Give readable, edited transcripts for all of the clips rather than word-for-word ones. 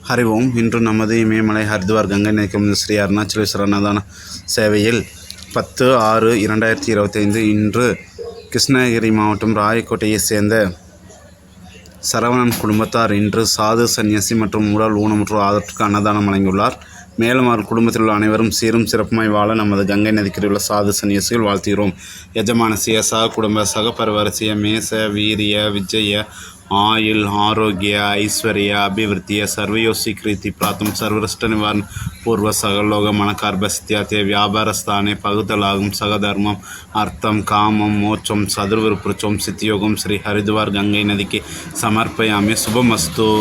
ஹரி ஓம். இன்று நமது இமயமலை ஹரித்வார் கங்கை நதிக்கும் ஸ்ரீ அருணாச்சலேஸ்வரர் அன்னதான சேவையில் 10/6/2025 இன்று கிருஷ்ணகிரி மாவட்டம் ராயக்கோட்டையைச் சேர்ந்த சரவணன் குடும்பத்தார் இன்று சாது சன்னியாசி மற்றும் உடல் ஊனமுற்றோர் ஆதரவுக்கு அன்னதானம் வழங்கியுள்ளார். மேலும் அவர்கள் குடும்பத்தில் உள்ள அனைவரும் சீரும் சிறப்புமாய் வாழ நமது கங்கை நதிக்கரையில் உள்ள சாது சன்னியாசிகள் வாழ்த்துகிறோம். யஜமானசிய சக குடும்ப சக பரிவாரசிய மேச வீரிய விஜய ஆயுள் ஆரோக்கிய ஐஸ்வர்ய அபிவிருத்திய சர்வயோசி கிருதி பிராத்தம் சர்வரஷ்ட நிவாரண பூர்வ சகலோக மனகார்பஸ்தியாத்திய வியாபாரஸ்தானே பகுதலாகும் சகதர்மம் அர்த்தம் காமம் மோட்சம் சதுர்விருப்புச்சம் சித்தியோகம் ஸ்ரீ ஹரித்வார் கங்கை நதிக்கு சமர்ப்பயாமி. சுபமஸ்து.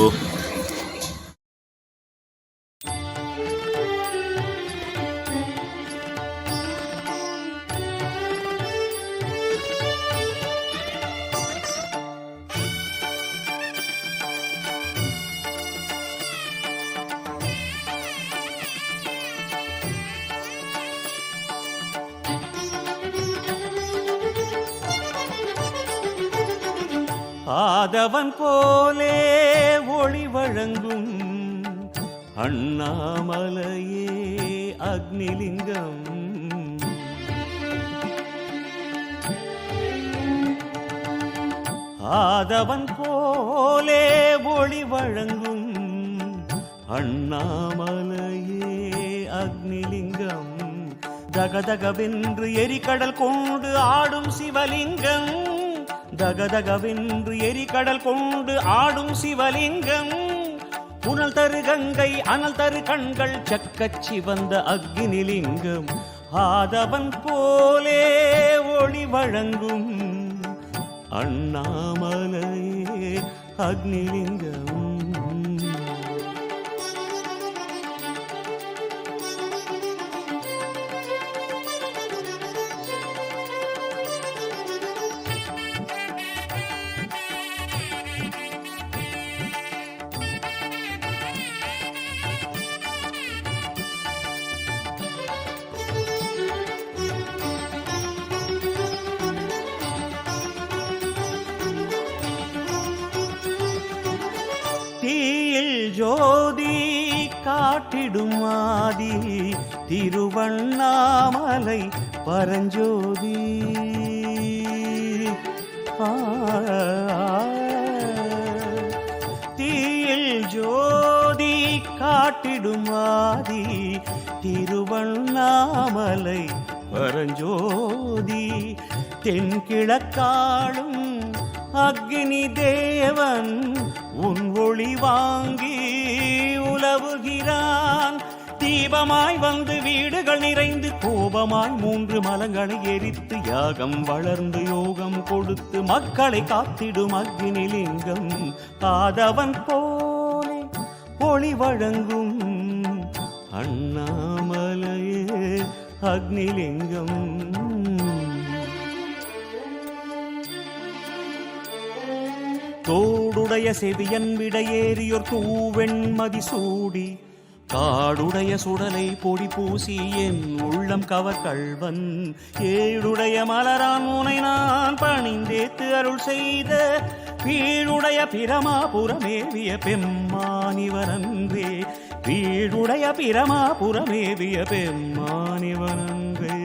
ஆதவன் போலே ஒளி வழங்கும் அண்ணாமலையே அக்னிலிங்கம். ஆதவன் போலே ஒளி வழங்கும் அண்ணாமலையே அக்னிலிங்கம். தகதகவென்று எரிகடல் கொண்டு ஆடும் சிவலிங்கம். தகதகவென்று எரிகடல் கொண்டு ஆடும் சிவலிங்கம். புனல் தரு கங்கை அனல் தரு கண்கள் சக்கச் சிவந்த அக்னிலிங்கம். ஆதவன் போலே ஒளி வழங்கும் அண்ணாமலையே அக்னிலிங்கம். தீயில் ஜோதி காட்டிடும் ஆதி திருவண்ணாமலை பரஞ்சோதி. தீயில் ஜோதி காட்டிடும் ஆதி திருவண்ணாமலை பரஞ்சோதி. தென்கிழக்காளும் அக்னி தேவன் உன் ஒளி வாங்கி உலவுகிறான். தீபமாய் வந்து வீடுகள் நிறைந்து கோபமாய் 3 மலங்களை எரித்து யாகம் வளர்ந்து யோகம் கொடுத்து மக்களை காத்திடும் அக்னிலிங்கம். ஆதவன் போலே ஒளி வழங்கும் அண்ணாமலையே அக்னிலிங்கம். தோடுடைய செவியன் விடையேறியோர் தூவெண்மதி சூடி காடுடைய சுடலை பொடி பூசி என் உள்ளம் கவர் கள்வன். ஏழுடைய மலரான் உனை நான் பணிந்தேத்து அருள் செய்த வீடுடைய பிரமாபுரமேவிய பெம்மானிவனன்றே. வீடுடைய பிரமாபுரமேவிய பெம்மானிவனன்றே.